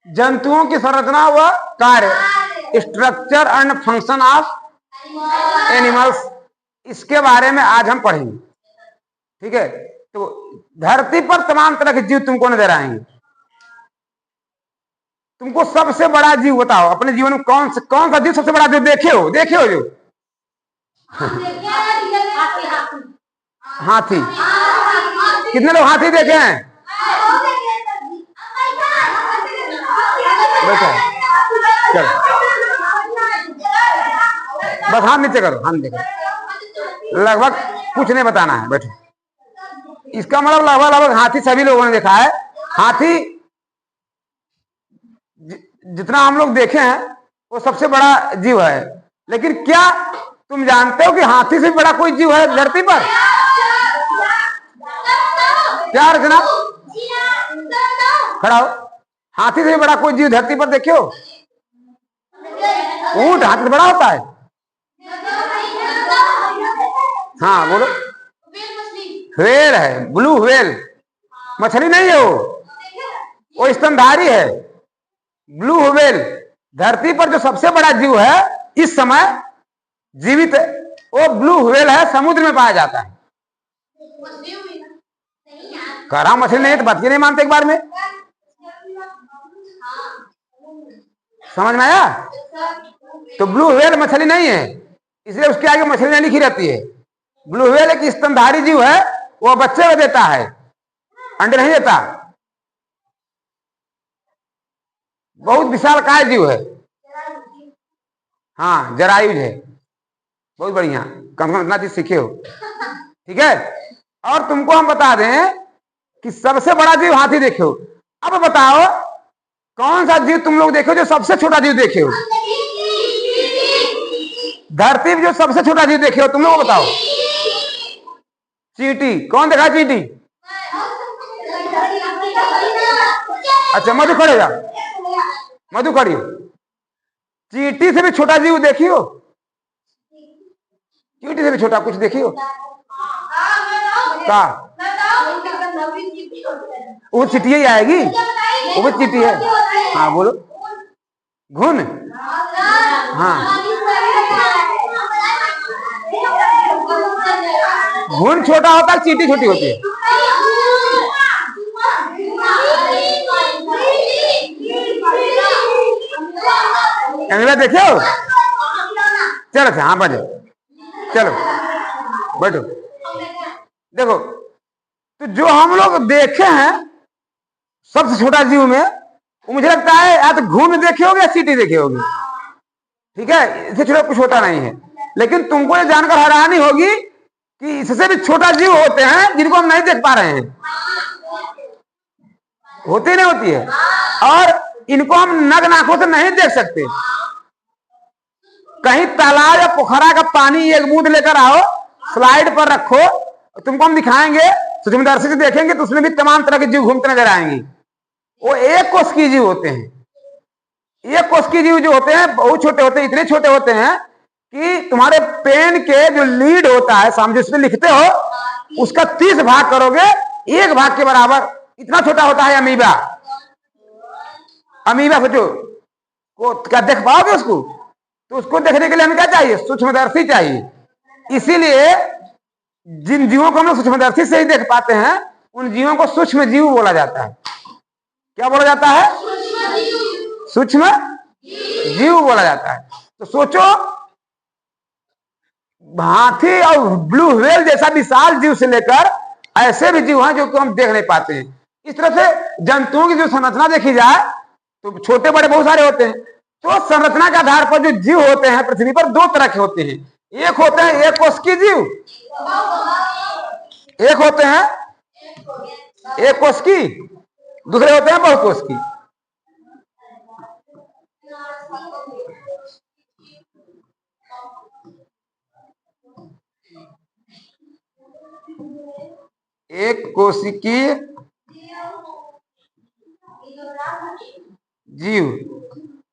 जंतुओं की संरचना व कार्य, structure and function of animals, इसके बारे में आज हम पढ़ेंगे। ठीक है, तो धरती पर तमाम तरह के जीव तुमको नजर आएंगे। तुमको सबसे बड़ा जीव बताओ अपने जीवन में कौन सा जीव सबसे बड़ा जीव देखे हो जो? हाथी। कितने लोग हाथी देखे हैं? चल बस हाथ नीचे करो, हाथ नीचे करो। लगभग कुछ नहीं बताना है, बैठो। इसका मतलब लगभग हाथी सभी लोगों ने देखा है। हाथी जितना हम लोग देखे हैं वो सबसे बड़ा जीव है। लेकिन क्या तुम जानते हो कि हाथी से बड़ा कोई जीव है धरती पर? क्या रचना? खड़ा हो। हाथी से बड़ा कोई जीव धरती पर देखे हो? ऊंट हाथी से बड़ा होता है? हाँ बोलो। व्हेल है, ब्लू व्हेल। मछली नहीं है वो स्तनधारी है। ब्लू व्हेल धरती पर जो सबसे बड़ा जीव है इस समय जीवित, वो ब्लू व्हेल है, समुद्र में पाया जाता है। करा मछली नहीं तो बात नहीं मानते एक बार में। समझ में आया? तो ब्लू व्हेल मछली नहीं है, इसलिए उसके आगे मछली नहीं लिखी रहती है। ब्लू व्हेल एक स्तनधारी जीव है, वो बच्चे को देता है, अंडे नहीं देता। बहुत विशालकाय जीव है। हाँ जरायुज है, बहुत बढ़िया। कम से कम इतना चीज सीखे हो। ठीक है, और तुमको हम बता दें कि सबसे बड़ा जीव हाथी देखे हो। अब बताओ कौन सा जीव तुम लोग देखे हो जो सबसे छोटा जीव देखे हो? धरती में जो सबसे छोटा जीव देखे हो तुम लोग बताओ। चींटी। कौन देखा चींटी? अच्छा मधु खड़े जा, मधु खड़ी हो। चींटी से भी छोटा जीव देखी हो? चींटी से भी छोटा कुछ देखी हो? का वो चींटी ही आएगी, वो भी चींटी है। हाँ बोलो। घुन। हाँ घुन छोटा होता है, चींटी छोटी होती है। देखे हो? चलो अच्छा, हाँ बजे चलो बैठो। देखो तो जो हम लोग देखे हैं सबसे छोटा जीव में, वो मुझे लगता है या तो घुन देखे होगे या चींटी देखे होगे। ठीक है, इससे छोटा कुछ होता नहीं है। लेकिन तुमको ये जानकर हैरानी होगी कि इससे भी छोटा जीव होते हैं जिनको हम नहीं देख पा रहे हैं। होती नहीं होती है, और इनको हम नग्न आंखों से नहीं देख सकते। कहीं तालाब या पोखरा का पानी एक बूंद लेकर आओ, स्लाइड पर रखो, तुमको हम दिखाएंगे, सूक्ष्मदर्शी से देखेंगे तो उसमें भी तमाम तरह के जीव घूमते नजर आएंगे। वो एक कोष की जीव होते हैं। एक कोष की जीव जो होते हैं बहुत छोटे होते हैं, इतने छोटे होते हैं कि तुम्हारे पेन के जो लीड होता है सामने जिसमें लिखते हो उसका 30 भाग करोगे, एक भाग के बराबर। इतना छोटा होता है अमीबा। अमीबा सोचो को क्या देख पाओगे उसको? तो उसको देखने के लिए हमें क्या चाहिए? सूक्ष्मदर्शी चाहिए। इसीलिए जिन जीवों को हम लोग सूक्ष्मदर्शी से ही देख पाते हैं उन जीवों को सूक्ष्म जीव बोला जाता है। क्या बोला जाता है? सूक्ष्म जीव बोला जाता है। तो सोचो हाथी और ब्लू व्हेल जैसा विशाल जीव से लेकर ऐसे भी जीव हैं जो हम देख नहीं पाते हैं। इस तरह से जंतुओं की जो संरचना देखी जाए तो छोटे बड़े बहुत सारे होते हैं। तो संरचना के आधार पर जो जीव होते हैं पृथ्वी पर दो तरह के होते हैं। एक होते हैं एक कोशिकीय जीव, एक होते हैं एक कोशिकीय, दूसरे होते हैं बहुकोशिकीय। एक कोशिकीय जीव,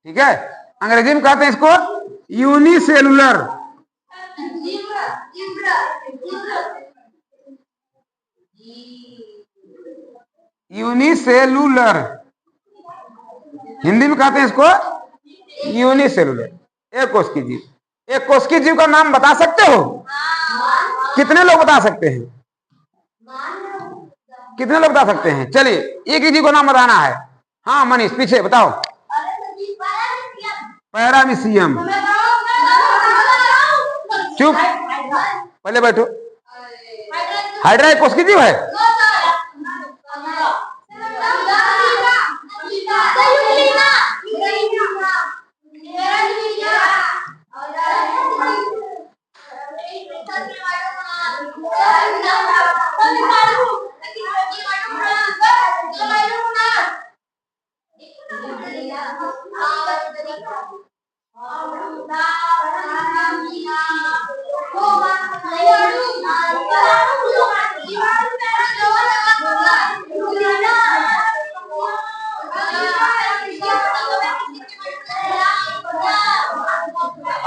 ठीक है, अंग्रेजी में कहते हैं इसको यूनिसेलुलर। यूनिसेलुलर हिंदी में कहते हैं इसको यूनिसेलुलर। एक कोश की जीव। एक कोश की जीव का नाम बता सकते हो? कितने लोग बता सकते हैं? कितने लोग बता सकते हैं? चलिए एक ही जीव का नाम बताना है। हाँ मनीष पीछे बताओ। पैरामीशियम। चुप, पहले बैठो। हाइड्रा एक कोश की जीव है?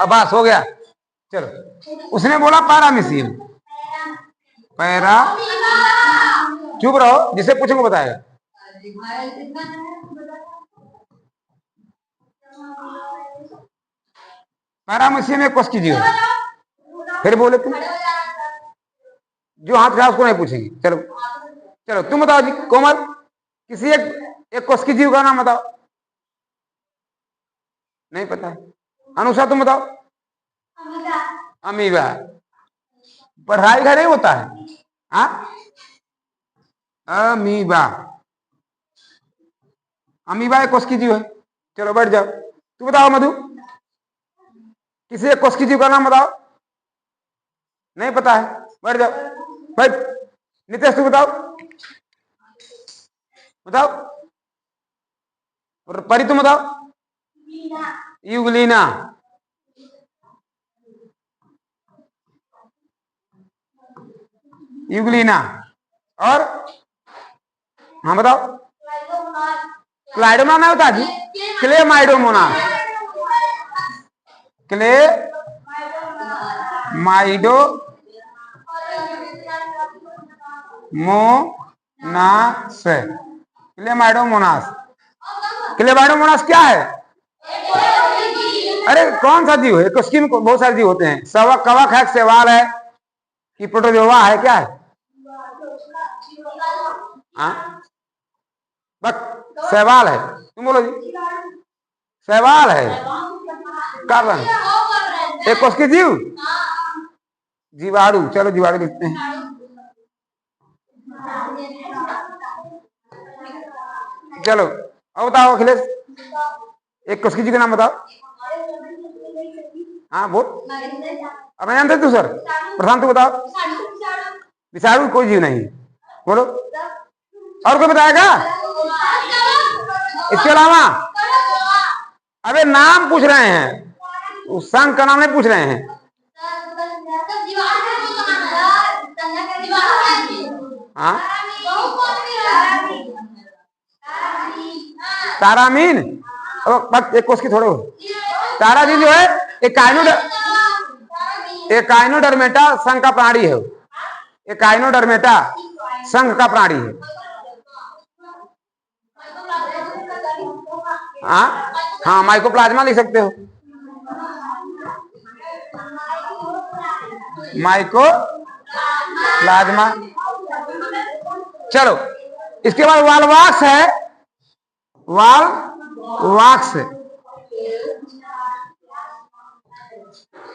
अब बस हो गया। चलो उसने बोला पैरामीशियम। पैरा, चुप रहो, जिसे पूछेंगे बताएगा। पैरामीशियम एक कोश की जीव है। फिर बोले तुम, जो हाथ खड़ा उसको नहीं पूछेंगे। चलो चलो तुम बताओ जी। कोमल, किसी एक कोश की जीव का नाम बताओ। नहीं पता है। अनुषा तुम बताओ। अमीबा। पढ़ाई का नहीं होता है। हाँ अमीबा। अमीबा एक कोश की जीव है। चलो बैठ जाओ। तू बताओ मधु, किसी एक कोश की जीव का नाम बताओ। नहीं पता है, बैठ जाओ। बैठ। नितेश तू बताओ। बताओ। और परी तुम बताओ। यूग्लिना। यूग्लिना। और हाँ बताओ। क्लाइडोमोनास नहीं होता जी, क्लेमाइडोमोनास। क्लेमाइडो मोनास। क्लेमाइडोमोनास। क्लेमाइडोमोनास क्या है? अरे कौन सा जीव है? उसकी में बहुत सारे जीव होते हैं। सवक, कवक है, सेवाल है कि प्रोटोजोआ है, क्या है? बस सवाल है। तुम बोलो जी। सवाल है। कर रहे हैं एक कोश की जीव। जीवाणु। चलो जीवाणु लिखते हैं। चलो अब बताओ अखिलेश, एक कोश की जीव का नाम बताओ। हाँ बोल। अब मैं जानते तू सर। प्रशांत तू बताओ। विषाणु कोई जीव नहीं। बोलो। और कोई बताएगा? इसके अलावा अबे नाम पूछ रहे हैं, उस संघ का नाम नहीं पूछ रहे हैं। हाँ तारामीन। अब एक कोश की थोड़े हो। तारामीन जो है एकाइनोडर्मेटा संघ का प्राणी है। एकाइनोडर्मेटा संघ का प्राणी है। हाँ माइकोप्लाज्मा लिख सकते हो। माइकोप्लाज्मा। चलो इसके बाद वाल्वाक्स है। वाल्वाक्स,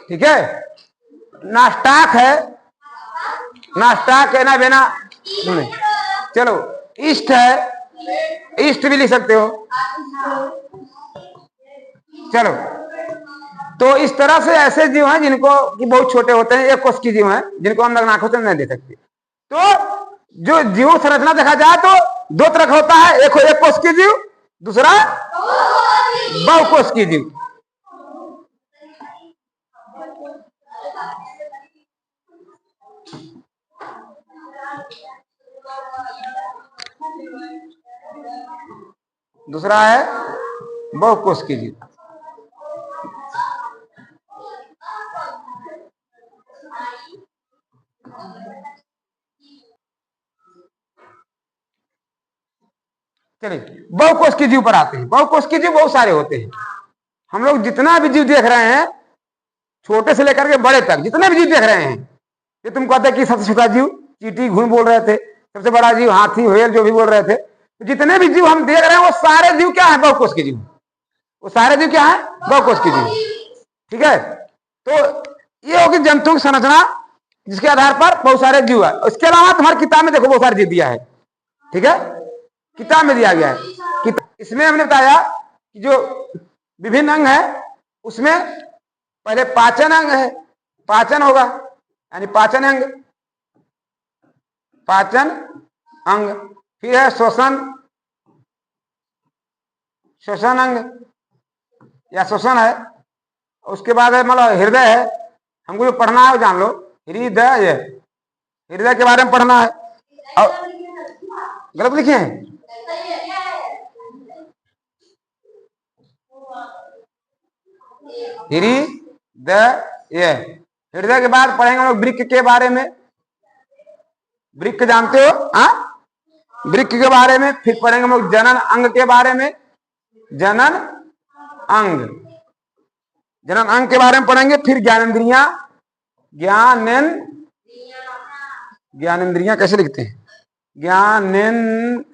ठीक है। नास्टाक है। नास्टाक है ना बेना। चलो ईस्ट है, ईस्ट भी लिख सकते हो। चलो तो इस तरह से ऐसे जीव हैं जिनको कि बहुत छोटे होते हैं, एक कोश की जीव हैं जिनको हम लोग आंखों से नहीं देख सकते। तो जो जीव संरचना देखा जाए तो दो तरह का होता है, एक कोश की जीव, दूसरा बहुकोश की जीव। दूसरा है बहुकोश की जीव। चलिए बहुकोष की जीव पर आते हैं। बहुकोष की जीव बहुत सारे होते हैं। हम लोग जितना भी जीव देख रहे हैं, छोटे से लेकर के बड़े तक जितने भी जीव देख रहे हैं, ये तुम कहते हैं कि सबसे छोटा जीव चींटी घुन बोल रहे थे, सबसे बड़ा जीव हाथी व्हेल जो भी बोल रहे थे, तो जितने भी जीव हम देख रहे हैं वो सारे जीव क्या है? बहुकोष के जीव। वो सारे जीव क्या है? बहुकोष के जीव। ठीक है, तो ये होगी जंतु की संरचना जिसके आधार पर बहुत सारे जीव है। इसके अलावा तुम्हारी किताब में देखो बहुत सारे जीव दिया है। ठीक है, किताब में दिया गया है। इसमें हमने बताया कि जो विभिन्न अंग है उसमें पहले पाचन अंग है, पाचन होगा यानी पाचन अंग, पाचन अंग। फिर है श्वसन, श्वसन अंग या श्वसन है। उसके बाद है मतलब हृदय है। हमको जो पढ़ना है जान लो, हृदय, हृदय के बारे में पढ़ना है। और गलत लिखे हैं, हृदय। हृदय के बाद पढ़ेंगे हम लोग वृक्क के बारे में। वृक्क जानते हो? वृक्क के बारे में। फिर पढ़ेंगे हम लोग जनन अंग के बारे में। जनन अंग, जनन अंग के बारे में पढ़ेंगे। फिर ज्ञानेंद्रियां, ज्ञानेंद्रियां कैसे लिखते हैं? ज्ञानेंद्रियां,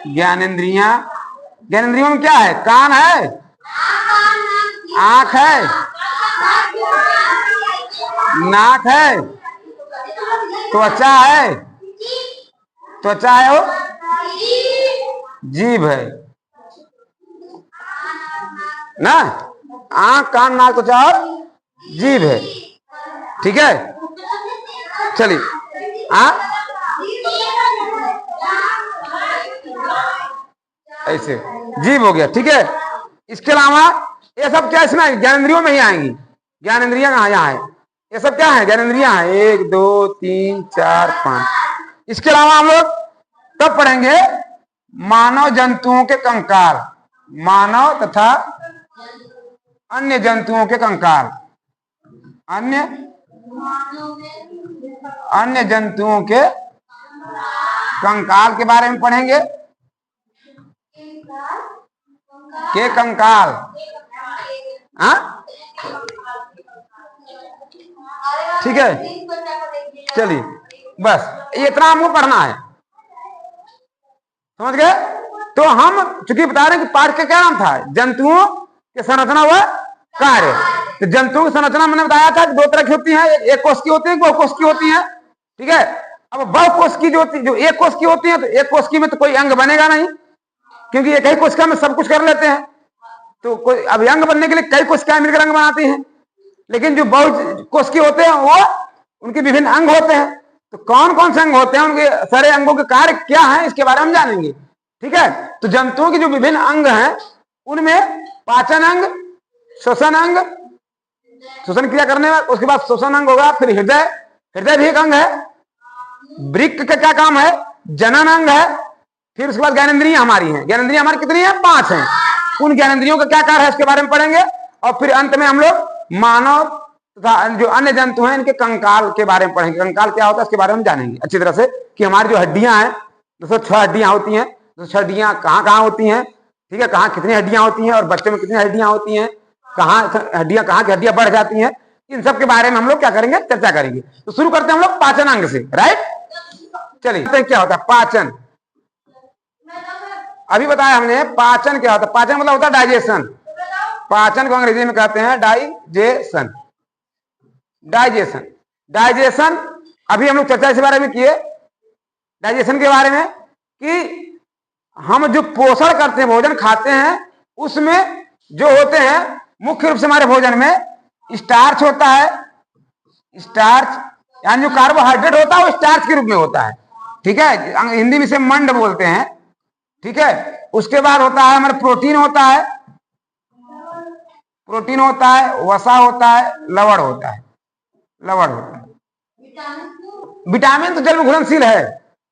ज्ञानेंद्रियां। ज्ञानेंद्रियों में क्या है? कान है, आंख है, नाक है, त्वचा है, त्वचा है, वो जीभ है ना। आंख, कान, नाक, त्वचा और जीभ है। ठीक है, चलिए ऐसे जीभ हो गया। ठीक है, इसके अलावा ये सब क्या इसमें ज्ञानेंद्रियों में ही आएंगी। ज्ञानेंद्रियां कहाँ? यहाँ है। ये सब क्या है? ज्ञानेंद्रियां हैं। 1 2 3 4 5। इसके अलावा हम लोग तब पढ़ेंगे मानव जंतुओं के कंकाल, मानव तथा अन्य जंतुओं के कंकाल, अन्य जंतुओं के कंकाल के बारे में पढ़ेंगे। के कंकाल, ठीक है। चलिए बस इतना हमको पढ़ना है, समझ गए? तो हम चूंकि बता रहे हैं कि पाठ का क्या नाम था? जंतुओं की संरचना व कार्य। तो जंतुओं की संरचना मैंने बताया था कि 2 तरह की होती है, एक कोष की होती है, बहुकोष की होती है। ठीक है, अब बहुकोष की जो एक कोष की होती है, तो एक कोष की में तो कोई अंग बनेगा नहीं, क्योंकि एक ही कोशिका में सब कुछ कर लेते हैं। तो कोई अब अंग बनने के लिए कई कोशिकाएं मिलकर अंग बनाती हैं। लेकिन जो बहु कोशिकी होते हैं वो उनके विभिन्न अंग होते हैं। तो कौन कौन से अंग होते हैं, उनके सारे अंगों के कार्य क्या है, इसके बारे में हम जानेंगे। ठीक है, तो जंतुओं के जो विभिन्न अंग हैं उनमें पाचन अंग, श्वसन अंग, श्वसन क्रिया करने में, उसके बाद श्वसन अंग होगा। फिर हृदय, हृदय भी एक अंग है। वृक्क का क्या काम है? जनन अंग है। फिर उसके बाद ज्ञानेंद्रियां हमारी हैं। ज्ञानेंद्रियां हमारी कितनी है? 5 हैं। उन ज्ञानेंद्रियों का क्या कार्य है इसके बारे में पढ़ेंगे। और फिर अंत में हम लोग मानव तथा जो अन्य जंतु हैं इनके कंकाल के बारे में पढ़ेंगे। कंकाल क्या होता है इसके बारे में हम जानेंगे अच्छी तरह से, कि हमारी जो हड्डियां हैं 206 हड्डियां होती हैं। 206 हड्डियां कहाँ कहाँ होती हैं, ठीक है, कहाँ कितनी हड्डियां होती हैं और बच्चे में कितनी हड्डियां होती हैं, कहाँ हड्डियां, कहाँ की हड्डियां बढ़ जाती हैं, इन सब के बारे में हम लोग क्या करेंगे? चर्चा करेंगे। तो शुरू करते हैं हम लोग पाचन अंग से। राइट, चलिए क्या होता है पाचन? अभी बताया हमने पाचन क्या होता है। पाचन मतलब होता है डाइजेशन। पाचन को अंग्रेजी में कहते हैं डाइजेशन। डाइजेशन, डाइजेशन अभी हम लोग चर्चा इस बारे में किए, डाइजेशन के बारे में, कि हम जो पोषण करते हैं, भोजन खाते हैं, उसमें जो होते हैं मुख्य रूप से हमारे भोजन में स्टार्च होता है। स्टार्च यानी जो कार्बोहाइड्रेट होता है वो स्टार्च के रूप में होता है। ठीक है, हिंदी में इसे मंड बोलते हैं। ठीक है, उसके बाद होता है हमारे प्रोटीन होता है, प्रोटीन होता है, वसा होता है, लवण होता है, लवण होता है। विटामिन तो जल में घुलनशील है,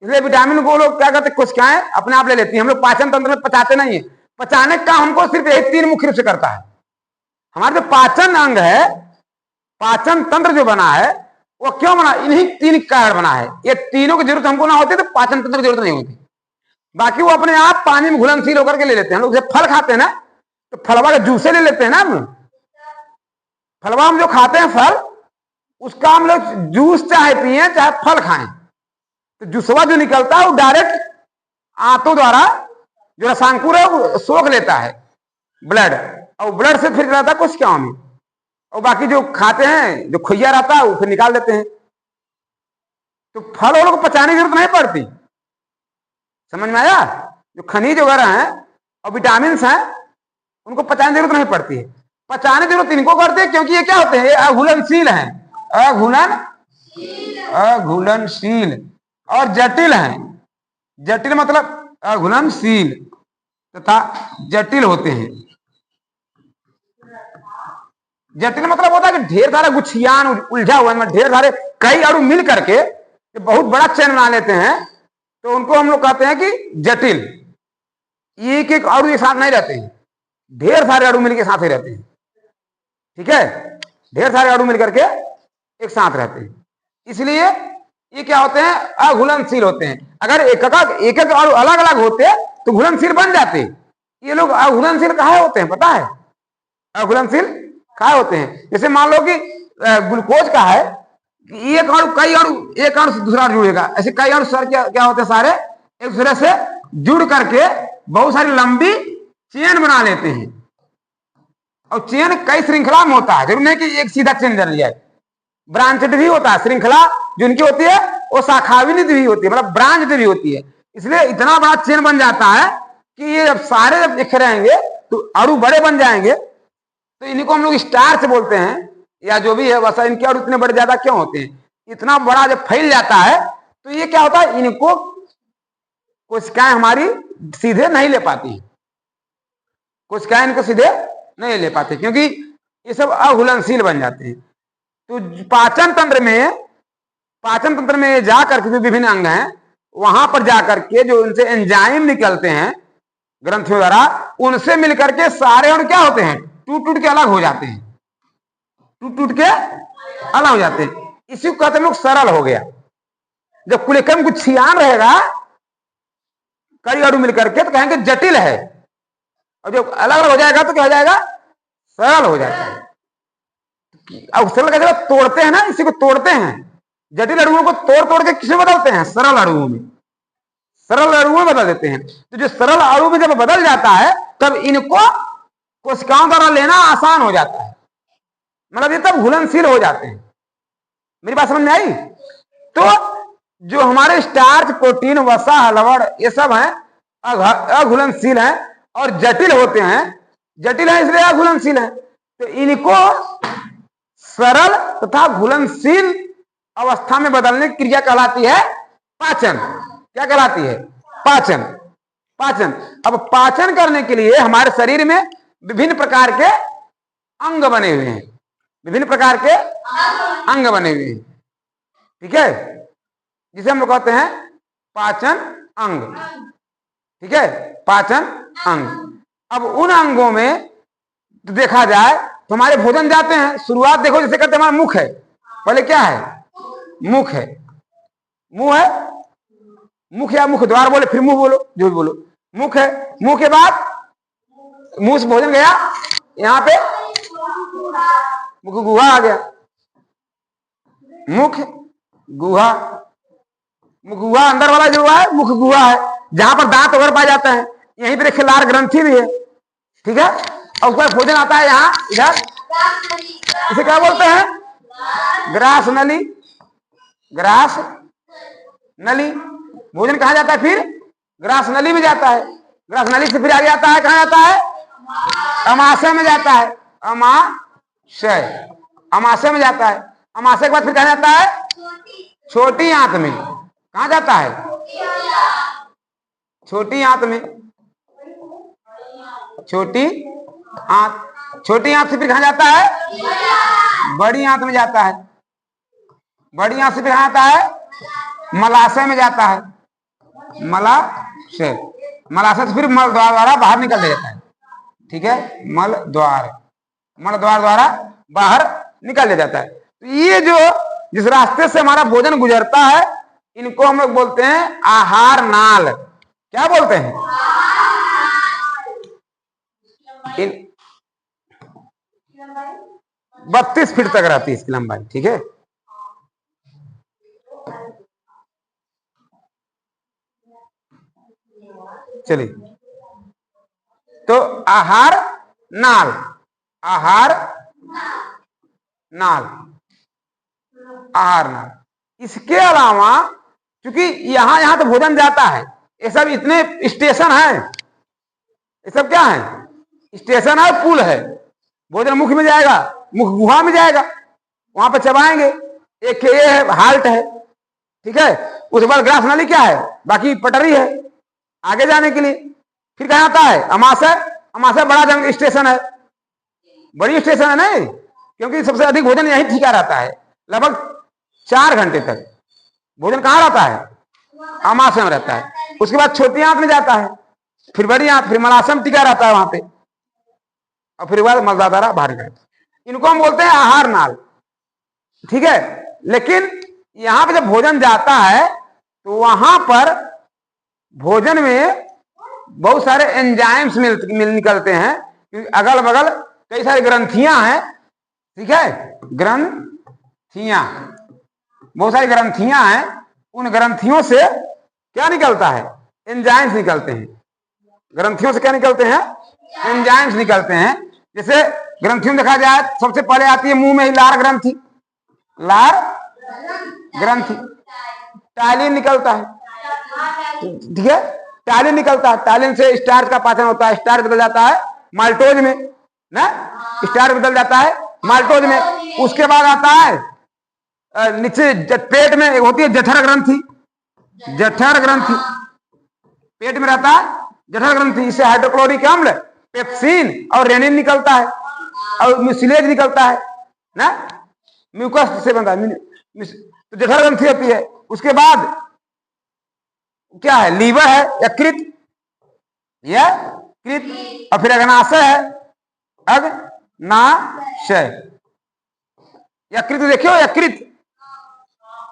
इसलिए विटामिन को लोग क्या करते हैं, कोशिकाएं अपने आप ले लेती हैं। हम लोग पाचन तंत्र में पचाते नहीं है, पचाने का हमको सिर्फ यही 3 मुख्य रूप से करता है। हमारा जो पाचन अंग है, पाचन तंत्र जो बना है, वो क्यों बना? इन्हीं 3 कारण बना है। ये तीनों की जरूरत हमको ना होती तो पाचन तंत्र की जरूरत नहीं होती। बाकी वो अपने आप पानी में घुलनशील होकर के ले लेते हैं। हम लोग जब फल खाते हैं ना, तो फलवा के जूसे ले लेते हैं ना। हम फलवा हम जो खाते हैं फल, उसका हम लोग जूस चाहे पिए चाहे फल खाएं, तो जूसवा जो निकलता है वो डायरेक्ट आंतों द्वारा जो रसांकुर है वो सोख लेता है ब्लड, और ब्लड से फिर रहता है कोशिकाओं में, और बाकी जो खाते हैं जो खुइया रहता है वो फिर निकाल देते हैं। तो फल वो लोग पचाने की जरूरत नहीं पड़ती। समझ में आया? जो खनिज वगैरह हैं और विटामिन हैं उनको पचाने की जरूरत नहीं पड़ती है। पचाने की जरूरत इनको करती है क्योंकि ये क्या होते हैं? ये अघुलनशील हैं, अघुलनशील और जटिल हैं। जटिल मतलब अघुलनशील तथा जटिल होते हैं। जटिल मतलब होता है कि ढेर सारा गुच्छियान उलझा हुआ है, ढेर सारे कई अणु मिल करके बहुत बड़ा चैन बना लेते हैं, तो उनको हम लोग कहते हैं कि जटिल। एक एक अणु एक साथ नहीं रहते हैं, ढेर सारे अणु मिलकर साथ ही रहते हैं। ठीक है, ढेर सारे अणु मिलकर के एक साथ रहते हैं, इसलिए ये क्या होते हैं? अघुलनशील होते हैं। अगर एक एक अणु अलग अलग होते तो घुलनशील बन जाते। ये लोग अघुलनशील काहे होते हैं पता है? अघुलनशील काहे होते हैं? जैसे मान लो कि ग्लूकोज का है, एक अणु कई अणु एक अणु से दूसरा जुड़ेगा, ऐसे कई अणु सर क्या होते हैं? सारे एक दूसरे से जुड़ करके बहुत सारी लंबी चेन बना लेते हैं, और चेन कई श्रृंखला में होता है। जरूर नहीं कि एक सीधा चेन चल जाए, ब्रांचेड भी होता है। श्रृंखला जो इनकी होती है वो शाखावित भी होती है, मतलब ब्रांचेड भी होती है। इसलिए इतना बड़ा चेन बन जाता है कि ये जब सारे जब एक रहेंगे तो अणु बड़े बन जाएंगे, तो इनको हम लोग स्टार्च बोलते हैं या जो भी है। वैसा इनके अणु इतने बड़े ज्यादा क्यों होते हैं? इतना बड़ा जब फैल जाता है तो ये क्या होता है? इनको कोशिकाएं हमारी सीधे नहीं ले पाती, कोशिकाएं इनको सीधे नहीं ले पाते क्योंकि ये सब अघुलनशील बन जाते हैं। तो पाचन तंत्र में जाकर के जो विभिन्न अंग हैं वहां पर जाकर के जो उनसे एंजाइम निकलते हैं ग्रंथियों द्वारा, उनसे मिलकर के सारे अणु क्या होते हैं? टूट टूट के अलग हो जाते हैं, टूट टूट के अलग हो जाते हैं। इसी को कहते हैं लोग सरल हो गया। जब कुलेकम गुच्छियान रहेगा कई अणु मिलकर के तो कहेंगे जटिल है, और जब अलग अलग हो जाएगा तो क्या हो जाएगा? सरल हो जाता है। अब सरल का जब तोड़ते हैं ना, इसी को तोड़ते हैं, जटिल अणुओं को तोड़ तोड़ के किसमें बदलते हैं? सरल अणुओं में, सरल अणुओं में बदल देते हैं। तो जो सरल अणु में जब बदल जाता है तब इनको कोशिकाओं द्वारा लेना आसान हो जाता है, मतलब ये तब घुलनशील हो जाते हैं। मेरी बात समझ में आई? तो जो हमारे स्टार्च, प्रोटीन, वसा, हलवड़ ये सब हैं अघुलनशील हैं और जटिल होते हैं। जटिल है इसलिए अघुलनशील है। तो इनको सरल तथा घुलनशील अवस्था में बदलने की क्रिया कहलाती है पाचन। क्या कहलाती है? पाचन। पाचन। अब पाचन करने के लिए हमारे शरीर में विभिन्न प्रकार के अंग बने हुए हैं, विभिन्न प्रकार के अंग बने हुए हैं। ठीक है, जिसे हम लोग कहते हैं पाचन अंग। ठीक है, पाचन अंग। अब उन अंगों में तो देखा जाए तो हमारे भोजन जाते हैं। शुरुआत देखो जैसे कहते हैं हमारा मुख है, पहले क्या है? मुख है, मुंह है, मुख या मुख द्वार बोले फिर मुंह बोलो, जो भी बोलो। मुख है, मुंह के बाद मुंह से भोजन गया, यहां पे मुख गुहा आ गया। मुख गुहा, मुख गुहा अंदर वाला जो है मुख गुहा है, जहां पर दांत वगैरह पाया जाता है। यहीं पर एक लार ग्रंथि भी है। ठीक है, और उसका भोजन आता है यहाँ इधर, इसे क्या बोलते हैं? ग्रास नली। ग्रास नली। भोजन कहाँ जाता है? फिर ग्रास नली में जाता है। ग्रास नली से फिर आगे आता है, कहाँ जाता है? अमाशय में जाता है। अमाशय, अमाशय में जाता है। अमाशय के बाद फिर कहाँ जाता है? छोटी आंत में। कहाँ जाता है? छोटी आंत में। छोटी आंत, छोटी आंत से फिर कहाँ जाता है? बड़ी आंत में जाता है। बड़ी आंत से फिर कहाँ आता है? मलाशय में जाता है। मलाशय। मलाशय से फिर मल द्वार द्वारा बाहर निकल जाता है। ठीक है, मल द्वार द्वारा बाहर निकल ले जाता है। तो ये जो जिस रास्ते से हमारा भोजन गुजरता है, इनको हम लोग बोलते हैं आहार नाल। क्या बोलते हैं? 32 फीट तक रहती है इसकी लंबाई। ठीक है, चलिए, तो आहार नाल, आहार नाल, आहार नाल। इसके अलावा क्योंकि यहां तो भोजन जाता है, ये सब इतने स्टेशन है, ये सब क्या है? स्टेशन है, पुल है। भोजन मुख में जाएगा, मुख गुहा में जाएगा, वहां पे चबाएंगे। एक ये है हाल्ट है। ठीक है, उसके बाद ग्रास नाली क्या है? बाकी पटरी है आगे जाने के लिए। फिर कहाँ आता है? अमाशय। अमाशय बड़ा जंग स्टेशन है, बड़ी स्टेशन है नहीं, क्योंकि सबसे अधिक भोजन यही ठिका रहता है। लगभग 4 घंटे तक भोजन कहाँ रहता है? अमाशय में रहता है। उसके बाद छोटी आंत में जाता है, फिर बड़ी आंत, फिर मलाशय में टिका रहता है वहां पे, और फिर बाद मलद्वार द्वारा बाहर निकलता है। इनको हम बोलते हैं आहार नाल। ठीक है, लेकिन यहां पे जब भोजन जाता है तो वहां पर भोजन में बहुत सारे एंजाइम्स निकलते हैं, क्योंकि अगल बगल कई सारी ग्रंथियां हैं। ठीक है, ग्रंथियां, बहुत सारी ग्रंथियां हैं। उन ग्रंथियों से क्या निकलता है? एंजाइम्स निकलते हैं। ग्रंथियों से क्या निकलते हैं? एंजाइम्स निकलते हैं। जैसे ग्रंथियों में देखा जाए, सबसे पहले आती है मुंह में ही लार ग्रंथि, लार ग्रंथि। टालिन निकलता है। ठीक है, टालिन निकलता है। टालिन से स्टार्च का पाचन होता है, स्टार्च बदल जाता है माल्टोज में ना, स्टार्च बदल जाता है माल्टोज में। उसके बाद आता है नीचे पेट में एक होती है जठर ग्रंथि, जठर ग्रंथि पेट में रहता है, जठर ग्रंथि। इससे हाइड्रोक्लोरिक अम्ल, पेप्सिन और रेनिन निकलता है, और म्यूसिलेज निकलता है ना, म्यूकस से बनता है, तो जठर ग्रंथि होती है। उसके बाद क्या है? लीवर है, यकृत, यकृत, और फिर अग्नाशय है, अग्नाशय। यकृत देखियो, यकृत,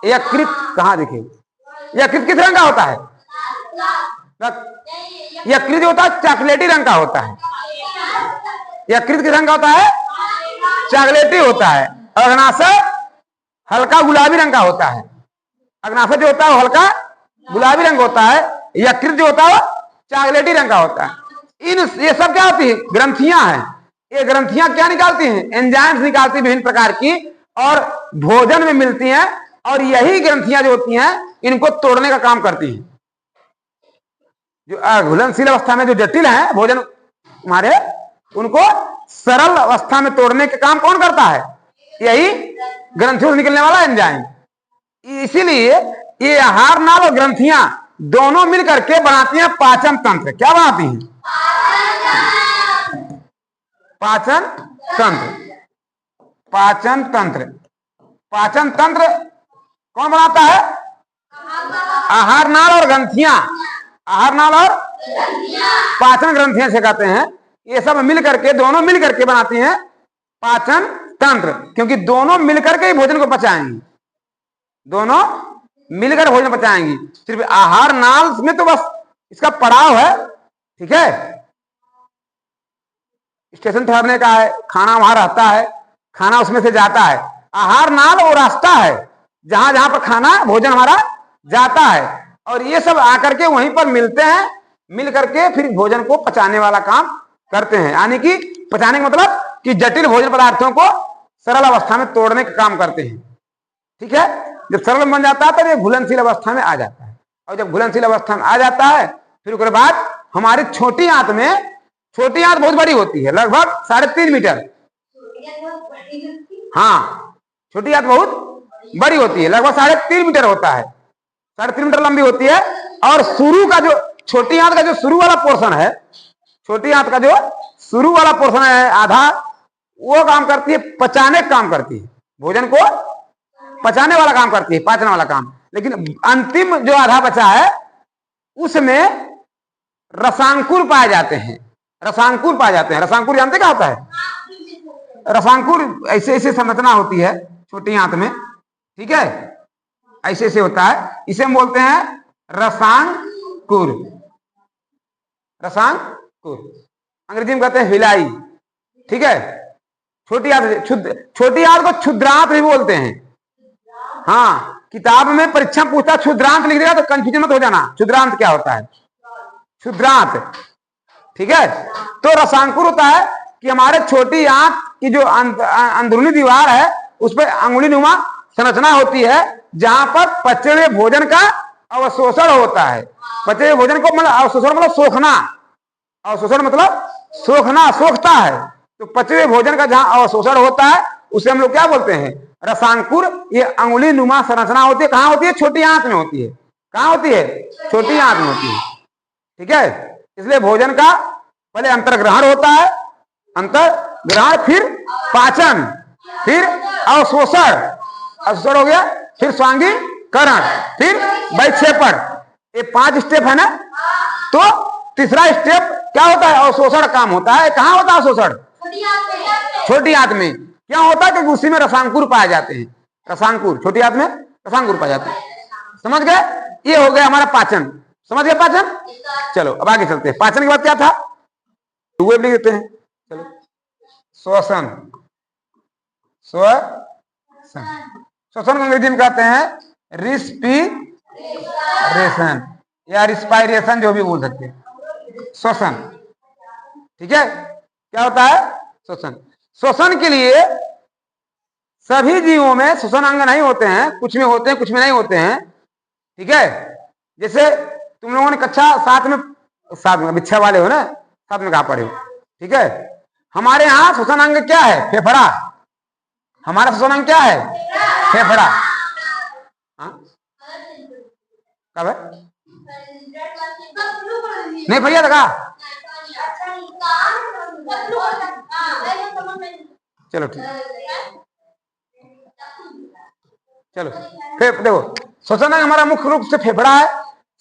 यकृत कहां देखिए? यकृत किस रंग का होता है? यकृत जो होता है चॉकलेटी रंग का होता है। यकृत किस रंग का होता है? चॉकलेटी होता है। अग्नाशय हल्का गुलाबी रंग का होता है। अग्नाशय जो होता है वो हल्का गुलाबी रंग होता है। यकृत जो होता है वो चॉकलेटी रंग का होता है। ये सब क्या होती है? ग्रंथियां हैं। ये ग्रंथियां क्या निकालती हैं? एंजाइम्स निकालती हैं विभिन्न प्रकार की, और भोजन में मिलती हैं। और यही ग्रंथियां जो होती हैं, इनको तोड़ने का काम करती हैं। जो घुलनशील अवस्था में जो जटिल है भोजन हमारे, उनको सरल अवस्था में तोड़ने का काम कौन करता है? यही ग्रंथियों से निकलने वाला एंजाइम। इसीलिए ये आहार नाल और ग्रंथियां दोनों मिलकर के बनाती हैं पाचन तंत्र। क्या बनाती हैं? पाचन तंत्र। पाचन तंत्र, पाचन तंत्र कौन बनाता है? आहार नाल और ग्रंथियां। आहार नाल और पाचन ग्रंथियां से कहते हैं। ये सब मिलकर के, दोनों मिलकर के बनाती हैं पाचन तंत्र, क्योंकि दोनों मिलकर के ही भोजन को पचाएंगी, दोनों मिलकर भोजन पचाएंगी। सिर्फ आहार नाल में तो बस इसका पड़ाव है। ठीक है, स्टेशन ठहरने का है, खाना वहां रहता है, खाना उसमें से जाता है। आहार नाल वो रास्ता है जहां जहां पर खाना भोजन हमारा जाता है, और ये सब आकर के वहीं पर मिलते हैं, मिल करके फिर भोजन को पचाने वाला काम करते हैं। यानी कि पचाने का मतलब कि जटिल भोजन पदार्थों को सरल अवस्था में तोड़ने का काम करते हैं। ठीक है, जब सरल बन जाता है तो ये घुलनशील अवस्था में आ जाता है, और जब घुलनशील अवस्था में आ जाता है फिर उसके बाद हमारी छोटी आंत में, छोटी आंत बहुत बड़ी होती है, लगभग 3.5 मीटर। हाँ, छोटी आंत बहुत बड़ी होती है, लगभग 3.5 मीटर होता है, 3.5 मीटर लंबी होती है। और शुरू का जो छोटी आंत का जो शुरू वाला पोर्शन है, छोटी आंत का जो शुरू वाला पोर्शन है आधा, वो काम करती है, पचाने का काम करती है, भोजन को पचाने वाला काम करती है, पाचन वाला काम। लेकिन अंतिम जो आधा बचा है उसमें रसांकुर पाए जाते हैं। रसांकुर पाए जाते हैं। रसांकुर जानते क्या होता है? रसांकुर ऐसे ऐसे संरचना होती है छोटी आंत में, ठीक है, ऐसे ऐसे होता है, इसे हम बोलते हैं रसांकुर। रसांकुर अंग्रेजी में कहते हैं हिलाई, ठीक है। छोटी आंत, छोटी आंत को क्षुद्रांत भी बोलते हैं। हाँ, किताब में परीक्षा पूछता क्षुद्रांत लिख देगा तो कंफ्यूजन मत हो जाना, क्षुद्रांत क्या होता है, क्षुद्रांत, ठीक है। तो रसांकुर होता है कि हमारे छोटी आंत की जो अंदरूनी दीवार है उस पर अंगुली नुमा संरचना होती है, जहां पर पचे हुए भोजन का अवशोषण होता है। पचे हुए भोजन को मतलब अवशोषण मतलब सोखना, अवशोषण मतलब सोखना, सोखता है। तो पचे हुए भोजन का जहां अवशोषण होता है उसे हम लोग क्या बोलते हैं, रसांकुर। ये अंगुली नुमा संरचना होती है, कहां होती है, छोटी आंत में होती है। कहां होती है, छोटी आंत में होती है, ठीक है। इसलिए भोजन का पहले अंतर्ग्रहण होता है, अंतर्ग्रहण, फिर पाचन, फिर अवशोषण, अवशोषण हो गया, फिर स्वांगीकरण, फिर वैक्षेपण। ये 5 स्टेप है ना। तो तीसरा स्टेप क्या होता है, अवशोषण काम होता है। कहां होता है अवशोषण, छोटी आंत में। क्या होता है कि उसी में रसांकुर पाए जाते हैं। रसांकुर, छोटी आंत में रसांकुर पाए जाते हैं। समझ गए, ये हो गया हमारा पाचन। समझ गए पाचन। चलो अब आगे चलते हैं। पाचन के बाद क्या था, लिख देते हैं। चलो, श्वसन। श्वसन, श्वसन को अंग्रेजी में कहते हैं रिस्पिरेशन या रिस्पायरेशन, जो भी बोल सकते हैं, श्वसन, ठीक है। क्या होता है, श्वसन। श्वसन के लिए सभी जीवों में श्वसन अंग नहीं होते हैं, कुछ में होते हैं, कुछ में नहीं होते हैं, ठीक है। जैसे तुम लोगों ने कक्षा साथ में बिच्छा वाले हो ना, साथ में कहा पढ़े हो, ठीक है। हमारे यहाँ श्वसन अंग क्या है, फेफड़ा। हमारा श्वसन अंग क्या है, फेफड़ा। कब है, नहीं भैया लगा। चलो ठीक, चलो फिर देखो, श्वसन अंग हमारा मुख्य रूप से फेफड़ा है।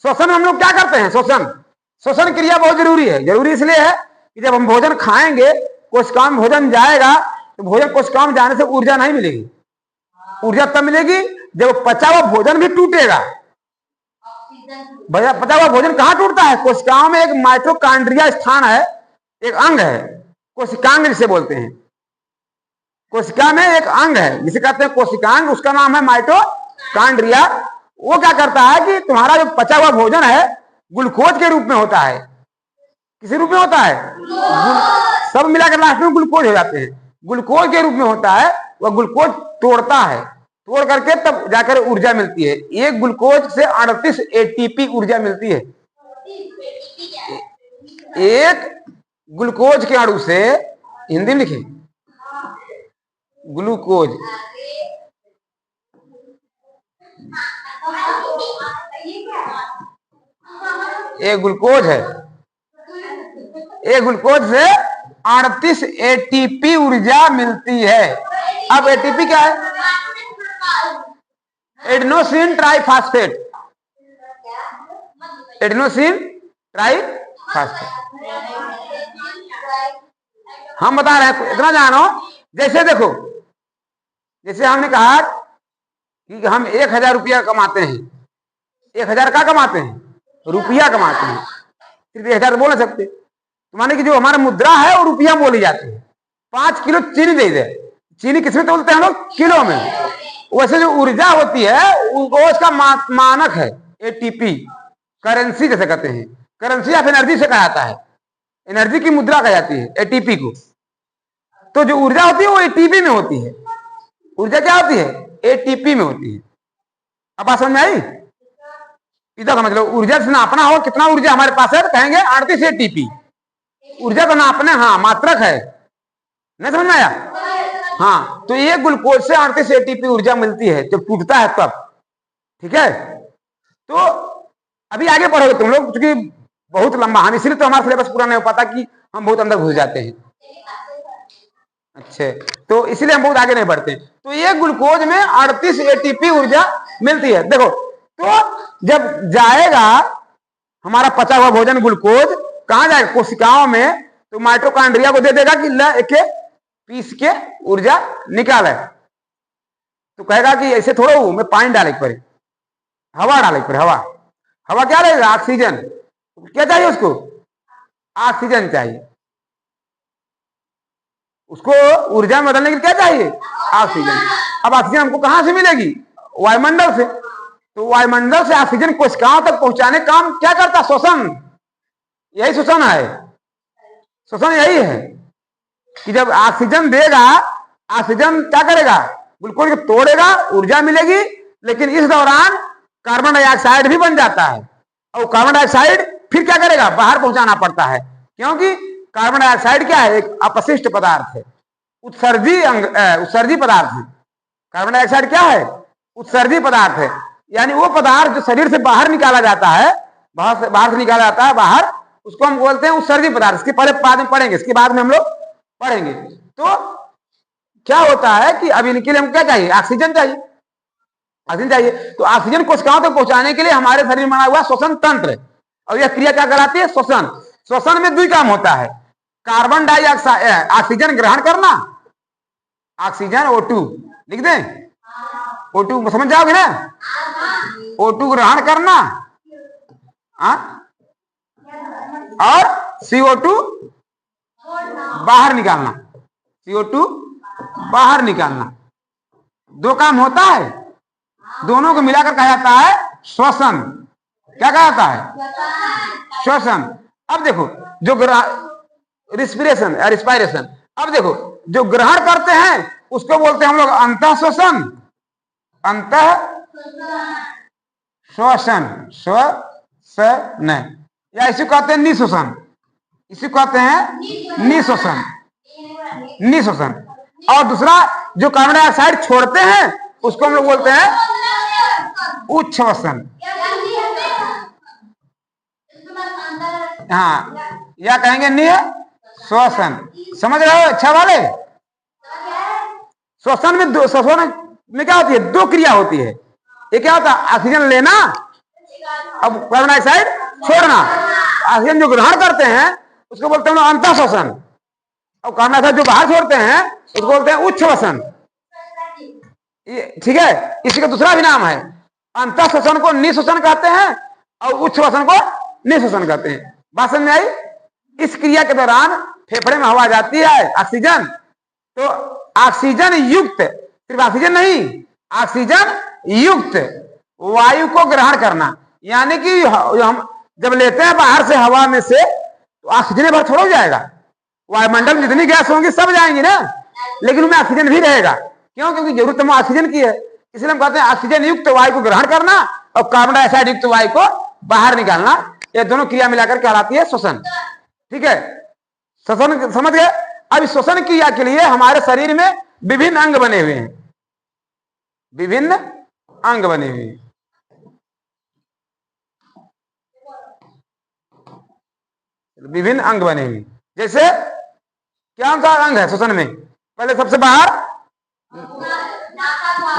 श्वसन हम लोग क्या करते हैं, श्वसन क्रिया बहुत जरूरी है। जरूरी इसलिए है कि जब हम भोजन खाएंगे, कोशिकाओं में भोजन जाएगा, तो भोजन कोशिकाओं में जाने से ऊर्जा नहीं मिलेगी। ऊर्जा तब मिलेगी जब पचा हुआ भोजन भी टूटेगा। पचा हुआ भोजन कहाँ टूटता है, कोशिकाओं में एक माइटोकॉन्ड्रिया स्थान है, एक अंग है, कोशिकांग जिसे बोलते हैं। कोशिका में एक अंग है जिसे कहते हैं कोशिकांग, उसका नाम है माइटोकॉन्ड्रिया। वो क्या करता है कि तुम्हारा जो पचा हुआ भोजन है ग्लूकोज के रूप में होता है। किसी रूप में होता है, सब मिलाकर लास्ट में ग्लूकोज हो जाते हैं। ग्लूकोज के रूप में होता है, वह ग्लूकोज तोड़ता है, तोड़ करके तब जाकर ऊर्जा मिलती है। एक ग्लूकोज से 38 एटीपी ऊर्जा मिलती है। एक ग्लूकोज के अणु से, हिंदी में लिखे, ग्लूकोज, एक ग्लूकोज है, एक ग्लूकोज से 38 एटीपी ऊर्जा मिलती है। अब एटीपी क्या है, एडेनोसिन ट्राइफॉस्फेट, एडेनोसिन ट्राइफॉस्फेट। हम बता रहे हैं, इतना जानो, जैसे देखो, जैसे हमने कहा कि हम 1000 रुपया कमाते हैं, 1000 का कमाते हैं, रुपया कमाते हैं, सिर्फ 1000 बोल सकते। तो माने कि जो हमारा मुद्रा है वो रुपया बोली जाती है। 5 किलो चीनी दे दे, चीनी किसमें तोलते हैं हम लोग, किलो में। वैसे जो ऊर्जा होती है वो उसका मानक है एटीपी, करेंसी जैसे कहते हैं। करेंसी या फिर एनर्जी से कहा जाता है, एनर्जी की मुद्रा कहा जाती है एटीपी को। तो जो ऊर्जा होती है वो एटीपी में होती है। ऊर्जा क्या होती है, एटीपी में होती है। अब बात समझ में आई, इधर समझ लो। ऊर्जा से नापना हो कितना ऊर्जा हमारे पास है, कहेंगे 38 एटीपी। ऊर्जा को नापने, हाँ मात्रक है, नहीं समझ में आया। हाँ, तो ये ग्लूकोज से 38 एटीपी ऊर्जा मिलती है जब टूटता है तब, ठीक है। तो अभी आगे बढ़ोगे तुम लोग, क्योंकि बहुत लंबा, हम इसलिए तो हमारा सिलेबस पूरा नहीं हो पाता कि हम बहुत अंदर घुस जाते हैं। अच्छा, तो इसलिए हम बहुत आगे नहीं बढ़ते। तो ये ग्लूकोज में 38 एटीपी ऊर्जा मिलती है। देखो, तो जब जाएगा हमारा पचा हुआ भोजन ग्लूकोज कहां जाएगा? कोशिकाओं में। तो माइटोकॉन्ड्रिया को दे देगा कि ला एके पीस के ऊर्जा निकाले। तो कहेगा कि ऐसे थोड़ा हूं मैं, पानी डाले पर, हवा डाले पर, हवा क्या रहेगा? ऑक्सीजन। क्या चाहिए उसको? ऑक्सीजन चाहिए। उसको ऊर्जा में बदलने के लिए क्या चाहिए? ऑक्सीजन। अब ऑक्सीजन हमको कहां से मिलेगी? वायुमंडल से। तो वायुमंडल से ऑक्सीजन कोशिकाओं तक पहुंचाने का काम क्या करता? श्वसन। यही श्वसन है। श्वसन यही है कि जब ऑक्सीजन देगा, ऑक्सीजन क्या करेगा? ग्लूकोज को तोड़ेगा, ऊर्जा मिलेगी, लेकिन इस दौरान कार्बन डाइऑक्साइड भी बन जाता है। और कार्बन डाइऑक्साइड फिर क्या करेगा? बाहर पहुंचाना पड़ता है, क्योंकि कार्बन डाइऑक्साइड क्या है? एक अपशिष्ट पदार्थ है, उत्सर्जी पदार्थ है। कार्बन डाइऑक्साइड क्या है? उत्सर्जी पदार्थ है, यानी वो पदार्थ जो शरीर से बाहर निकाला जाता है, बाहर से निकाला जाता है बाहर, उसको हम बोलते हैं उत्सर्जी पदार्थ। इसके पहले बाद में पढ़ेंगे, इसके बाद में हम लोग पढ़ेंगे। तो क्या होता है कि अब इनके लिए हम क्या चाहिए? ऑक्सीजन चाहिए। ऑक्सीजन चाहिए तो ऑक्सीजन कोशिकाओं तक पहुंचाने के लिए हमारे शरीर में बना हुआ श्वसन तंत्र, और यह क्रिया क्या कराती है? श्वसन। श्वसन में दो काम होता है, कार्बन डाइऑक्साइड, ऑक्सीजन ग्रहण करना, ऑक्सीजन O2 लिख दें, O2 समझ जाओगे ना? O2 ग्रहण करना और CO2 बाहर निकालना। CO2 बाहर निकालना, दो काम होता है। दोनों को मिलाकर कहा जाता है श्वसन। क्या कहा जाता है? श्वसन। अब देखो जो रिस्पिरेशन, अब देखो जो ग्रहण करते हैं उसको बोलते हैं हम लोग अंतः श्वसन। अंतः श्वसन, श्वसन, या इसी कहते हैं निश्वसन। इसी कहते हैं निश्वसन, निश्वसन। और दूसरा जो कार्बन डाइऑक्साइड छोड़ते हैं उसको हम लोग बोलते हैं उच्छ्वसन। हाँ, या कहेंगे निःश्वसन। समझ रहे हो? अच्छा वाले, श्वसन में क्या होती है? दो क्रिया होती है। एक क्या होता है? ऑक्सीजन लेना, अब कार्बन डाइऑक्साइड छोड़ना। ऑक्सीजन जो ग्रहण करते हैं उसको बोलते हैं अंतः श्वसन, और कार्बन डाइऑक्साइड जो बाहर छोड़ते हैं उसको बोलते हैं उच्छ्वसन। ठीक है, इसी का दूसरा भी नाम है। अंतः श्वसन को निःश्वसन कहते हैं और उच्छ्वसन को निःश्वसन कहते हैं। बात समझ में आई? इस क्रिया के दौरान फेफड़े में हवा जाती है, ऑक्सीजन। तो ऑक्सीजन युक्त, सिर्फ ऑक्सीजन नहीं, ऑक्सीजन युक्त वायु को ग्रहण करना, यानी कि हम जब लेते हैं बाहर से हवा में से तो ऑक्सीजन भर थोड़ा हो जाएगा। वायुमंडल में जितनी गैस होंगी सब जाएंगी ना, लेकिन उनमें ऑक्सीजन भी रहेगा। क्यों? क्योंकि जरूरत हमें ऑक्सीजन की है। इसलिए हम कहते हैं ऑक्सीजन युक्त वायु को ग्रहण करना और कार्बन डाइऑक्साइड युक्त वायु को बाहर निकालना। ये दोनों क्रिया मिलाकर कहलाती है श्वसन। ठीक है, श्वसन समझ गए? अब इस श्वसन क्रिया के लिए हमारे शरीर में विभिन्न अंग बने हुए हैं, विभिन्न अंग बने हुए हैं। विभिन्न अंग बने हुए, जैसे क्या सा अंग है श्वसन में? पहले सबसे बाहर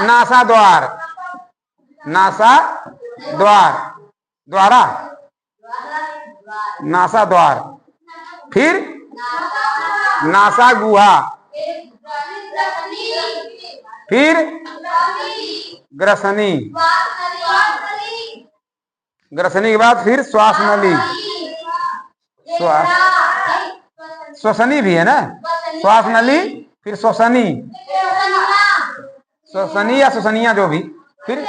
नासा द्वार, नासा द्वार, द्वारा, नासा द्वार, फिर नासा गुहा, फिर ग्रसनी, ग्रसनी के बाद फिर श्वास नली, श्वसनी भी है ना, श्वास नली, फिर श्वसनी, श्वसनी या श्वसनिया जो भी, फिर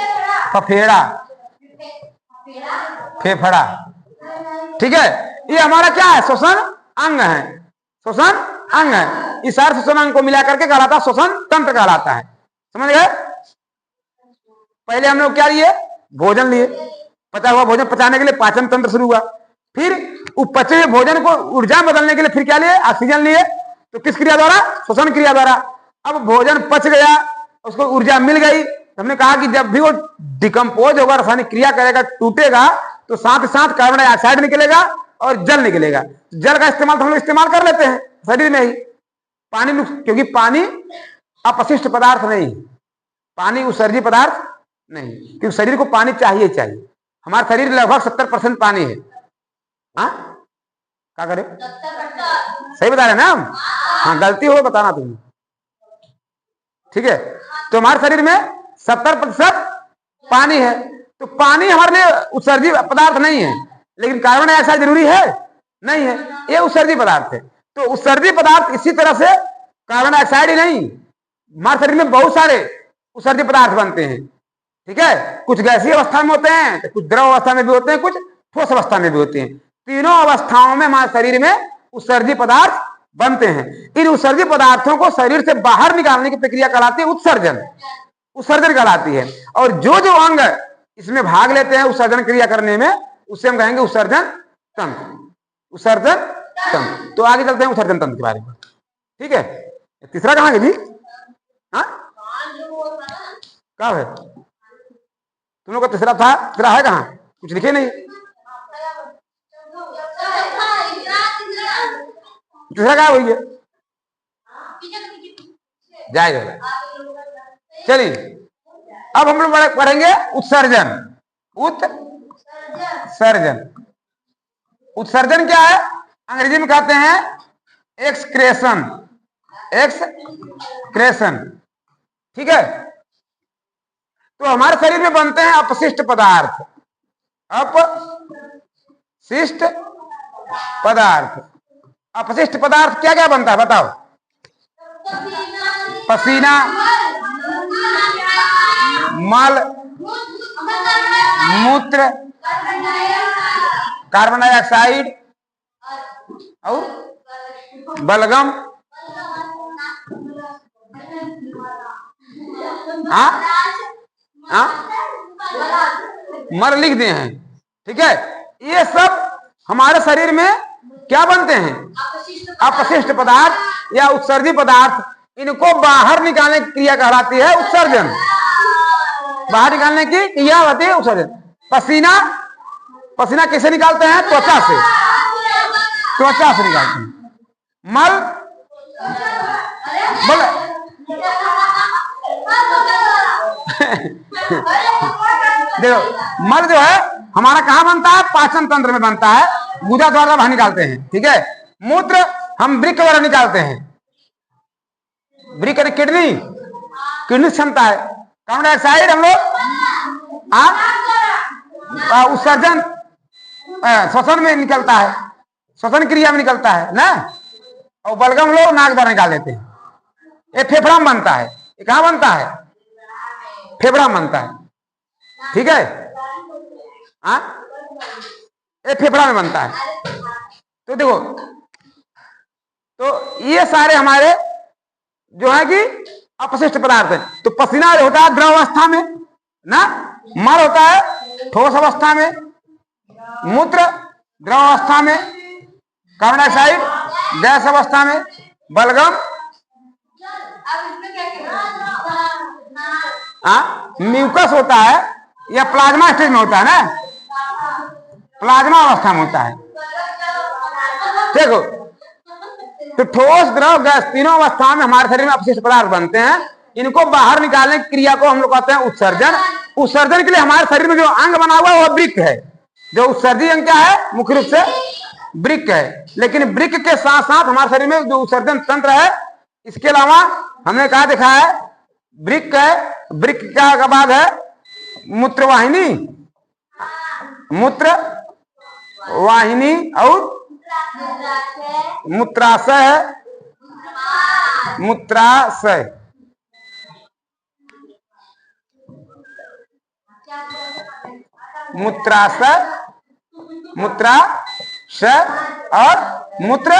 फफेड़ा, फेफड़ा। ठीक है, ये हमारा क्या है? श्वसन अंग है, श्वसन अंग है। इस सारे श्वसन अंग को मिलाकर के कहलाता है श्वसन तंत्र कहलाता है। समझ गए? पहले हम लोग क्या लिए? भोजन लिए, पचा हुआ भोजन पचाने के लिए पाचन तंत्र शुरू हुआ। फिर पचे हुए भोजन को ऊर्जा बदलने के लिए फिर क्या लिए? ऑक्सीजन लिए। तो किस क्रिया द्वारा? श्वसन क्रिया द्वारा। अब भोजन पच गया, उसको ऊर्जा मिल गई, हमने कहा कि जब भी वो डिकम्पोज होगा, रासायनिक क्रिया करेगा, टूटेगा, तो साथ ही साथ कार्बन डाइऑक्साइड निकलेगा और जल निकलेगा। जल का इस्तेमाल तो हम लोग इस्तेमाल कर लेते हैं शरीर में ही। पानी, क्योंकि पानी अपशिष्ट पदार्थ नहीं, पानी उत्सर्जी पदार्थ नहीं, क्योंकि शरीर को पानी चाहिए चाहिए। हमारा शरीर लगभग 70% पानी है, हाँ क्या करे, सही बता रहे ना हम? हाँ गलती हो बताना तुम्हें, ठीक है। तो हमारे शरीर में 70% पानी है, तो पानी हमारे लिए उत्सर्जी पदार्थ नहीं है, लेकिन कार्बन डाइऑक्साइड जरूरी है नहीं है, ये उत्सर्जी पदार्थ है। तो उत्सर्जी पदार्थ इसी तरह से कार्बन डाइऑक्साइड ही नहीं, हमारे शरीर में बहुत सारे उत्सर्जी पदार्थ बनते हैं, ठीक है। कुछ गैसीय अवस्था में होते हैं, कुछ द्रव अवस्था में भी होते हैं, कुछ ठोस अवस्था में भी होते हैं। तीनों अवस्थाओं में हमारे शरीर में उत्सर्जी पदार्थ बनते हैं। इन उत्सर्जी पदार्थों को शरीर से बाहर निकालने की प्रक्रिया कहलाती है उत्सर्जन, उत्सर्जन कहलाती है। और जो जो अंग इसमें भाग लेते हैं उत्सर्जन क्रिया करने में, उससे हम कहेंगे उत्सर्जन तंत्र, उत्सर्जन तंत्र। तो आगे चलते हैं उत्सर्जन तंत्र के बारे में, ठीक है। तीसरा कहाँ है जी? हाँ कहाँ है तुम लोग का तीसरा था? तीसरा है कहाँ? कुछ लिखे नहीं। तीसरा क्या हुई है? जाएगा। चलिए अब हम लोग पढ़ेंगे उत्सर्जन। उत्सर्जन, उत्सर्जन क्या है? अंग्रेजी में कहते हैं एक्सक्रेशन, एक्सक्रेशन, ठीक है। तो हमारे शरीर में बनते हैं अपशिष्ट पदार्थ, अपशिष्ट पदार्थ। अपशिष्ट पदार्थ क्या क्या बनता है बताओ? पसीना, मल, मूत्र, कार्बन डाइऑक्साइड और बलगम। हाँ हाँ मर लिख दिए हैं, ठीक है। ये सब हमारे शरीर में क्या बनते हैं? अपशिष्ट पदार्थ या उत्सर्जी पदार्थ। इनको बाहर निकालने की क्रिया कहलाती है उत्सर्जन। बाहर निकालने की क्रिया होती है उत्सर्जन। पसीना, पसीना कैसे निकालते हैं? त्वचा से, त्वचा से निकालते हैं। मल, मल देखो मल जो है हमारा कहाँ बनता है? पाचन तंत्र में बनता है, गुदा द्वारा बाहर निकालते हैं, ठीक है। मूत्र हम वृक्क द्वारा निकालते हैं, वृक्क किडनी, किडनी क्षमता है। कार्बन डाइऑक्साइड हम लोग उत्सर्जन श्वसन में निकलता है, श्वसन क्रिया में निकलता है ना। और बलगम लोग नाक द्वारा निकाल देते हैं। ये फेफड़ा में बनता है। ये कहाँ बनता है? फेफड़ा में बनता है, ठीक है। ये फेफड़ा में बनता है। तो देखो, तो ये सारे हमारे जो है कि अपशिष्ट पदार्थ है। तो पसीना होता है द्रव अवस्था में ना, मल होता है ठोस अवस्था में, मूत्र द्रव अवस्था में, कार्बन डाइऑक्साइड गैस अवस्था में, बलगम म्यूकस होता है या प्लाज्मा स्टेज में होता है ना, प्लाज्मा अवस्था में होता है। देखो तो ठोस द्रव गैस तीनों अवस्था में हमारे शरीर में अपशिष्ट पदार्थ बनते हैं। इनको बाहर निकालने की क्रिया को हम लोग कहते हैं उत्सर्जन। उत्सर्जन के लिए हमारे शरीर में जो अंग बना हुआ है वह वृक्क है। जो उत्सर्जी अंग क्या है? मुख्य रूप से वृक्क है। लेकिन वृक्क के साथ साथ हमारे शरीर में जो उत्सर्जन तंत्र है, इसके अलावा हमने कहा देखा है वृक्क है। वृक्क क्या का बाद है? मूत्रवाहिनी, मूत्र वाहिनी और मूत्राशय है, मूत्राशय, मूत्राशय, मूत्राशय और मूत्र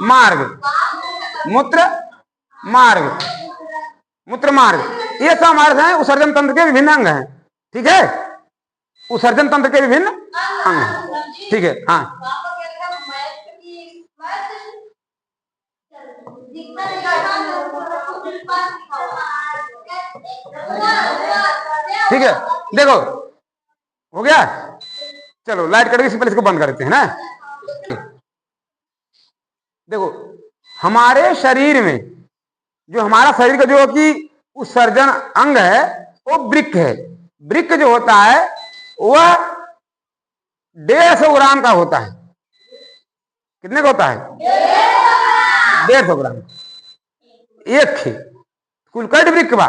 मार्ग, मूत्र मार्ग, मूत्र मार्ग। ये सब हमारे उत्सर्जन तंत्र के विभिन्न अंग हैं, ठीक है। उत्सर्जन तंत्र के विभिन्न अंग हैं, ठीक है। हाँ ठीक है। देखो हो गया, चलो लाइट कट गई, इससे पहले इसको बंद कर देते हैं ना। देखो हमारे शरीर में जो हमारा शरीर का जो कि उत्सर्जन अंग है वो वृक्क है। वृक्क जो होता है वह 150 ग्राम का होता है, कितने का होता है? 150 ग्राम। एक थे कुल कट वृक्क बा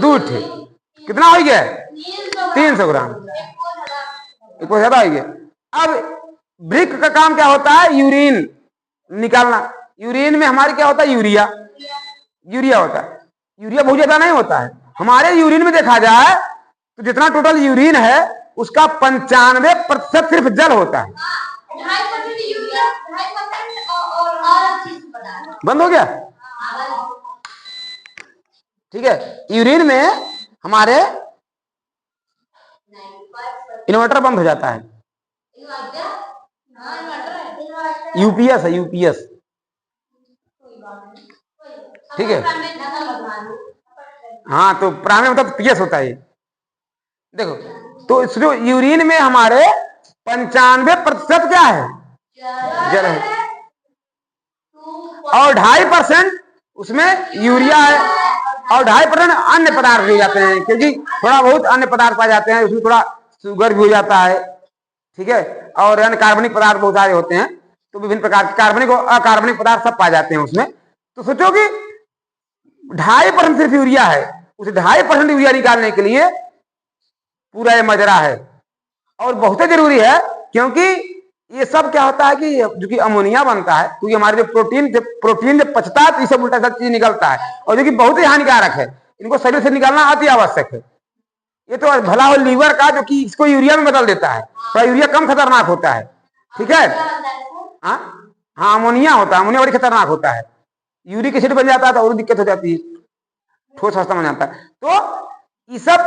2 थे, कितना हो गया? 300 ग्राम। एक बहुत ज्यादा हो गया। अब वृक्क का काम क्या होता है? यूरिन निकालना। यूरिन में हमारे क्या होता है? यूरिया। यूरिया होता है। यूरिया बहुत ज्यादा नहीं होता है। हमारे यूरिन में देखा जाए तो जितना टोटल यूरिन है उसका 95% सिर्फ जल होता है। बंद हो गया? ठीक है। यूरिन में हमारे इन्वर्टर बंद हो जाता है। यूपीएस है, यूपीएस। ठीक है। हाँ तो प्राइमरी मतलब पीएस होता है। देखो तो इस जो यूरिन में हमारे 95% क्या है? जल है। और 2.5% उसमें यूरिया है और 2.5% अन्य पदार्थ भी हो जाते हैं, क्योंकि थोड़ा बहुत अन्य पदार्थ पाए जाते हैं, उसमें थोड़ा शुगर भी हो जाता है। ठीक है। और अन्य कार्बनिक पदार्थ बहुत सारे होते हैं, तो विभिन्न प्रकार के कार्बनिक और अकार्बनिक पदार्थ सब पाए जाते हैं उसमें। तो सोचो कि 2.5% सिर्फ यूरिया है, उस 2.5% यूरिया निकालने के लिए पूरा ये मजरा है। और बहुत जरूरी है, क्योंकि ये सब क्या होता है कि जो कि अमोनिया बनता है, क्योंकि हमारे जो प्रोटीन जब पचता है तो ये सब उल्टा सब चीज निकलता है, और जो कि बहुत ही हानिकारक है। इनको शरीर से निकालना अति आवश्यक है। ये तो भला हो लीवर का, जो कि इसको यूरिया में बदल देता है, तो यूरिया कम खतरनाक होता है। ठीक है। हाँ अमोनिया होता है, अमोनिया बड़ी खतरनाक होता है। यूरिक एसिड बन जाता है तो और दिक्कत हो जाती है, ठोस अवस्था बन जाता है। तो ये सब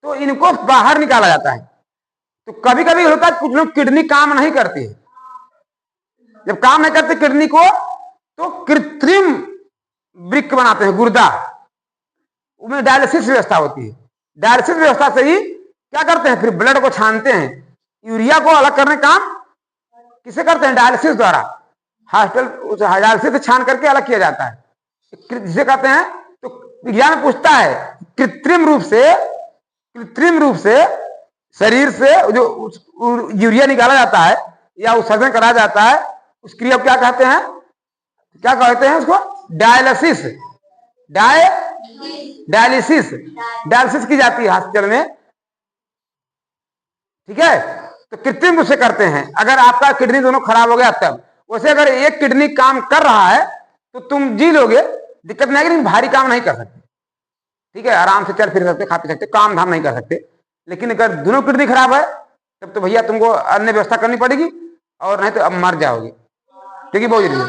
तो इनको बाहर निकाला जाता है। तो कभी कभी होता है कुछ लोग किडनी काम नहीं करती है। जब काम नहीं करते किडनी को, तो कृत्रिम वृक्क बनाते हैं, गुर्दा। उसमें डायलिसिस व्यवस्था होती है। डायलिसिस व्यवस्था से ही क्या करते हैं, फिर ब्लड को छानते हैं। यूरिया को अलग करने का काम किसे करते हैं? डायलिसिस द्वारा। हॉस्पिटल डायलिसिस से छान करके अलग किया जाता है, जिसे कहते हैं। तो विज्ञान में पूछता है कृत्रिम रूप से शरीर से जो यूरिया निकाला जाता है या उत्सर्जन कराया जाता है, उस क्रिया को क्या कहते हैं? क्या कहते हैं उसको? डायलिसिस। डायलिसिस की जाती है हॉस्पिटल में। ठीक है। तो कृत्रिम रूप से करते हैं। अगर आपका किडनी दोनों खराब हो गया तब। वैसे अगर एक किडनी काम कर रहा है तो तुम जी लोगे, दिक्कत नहीं, लेकिन भारी काम नहीं कर सकते। ठीक है। आराम से चल फिर सकते, खा पी सकते, काम धाम नहीं कर सकते। लेकिन अगर दोनों किडनी खराब है तब तो भैया तुमको अन्य व्यवस्था करनी पड़ेगी, और नहीं तो अब मर जाओगे, क्योंकि बहुत जरूरी है।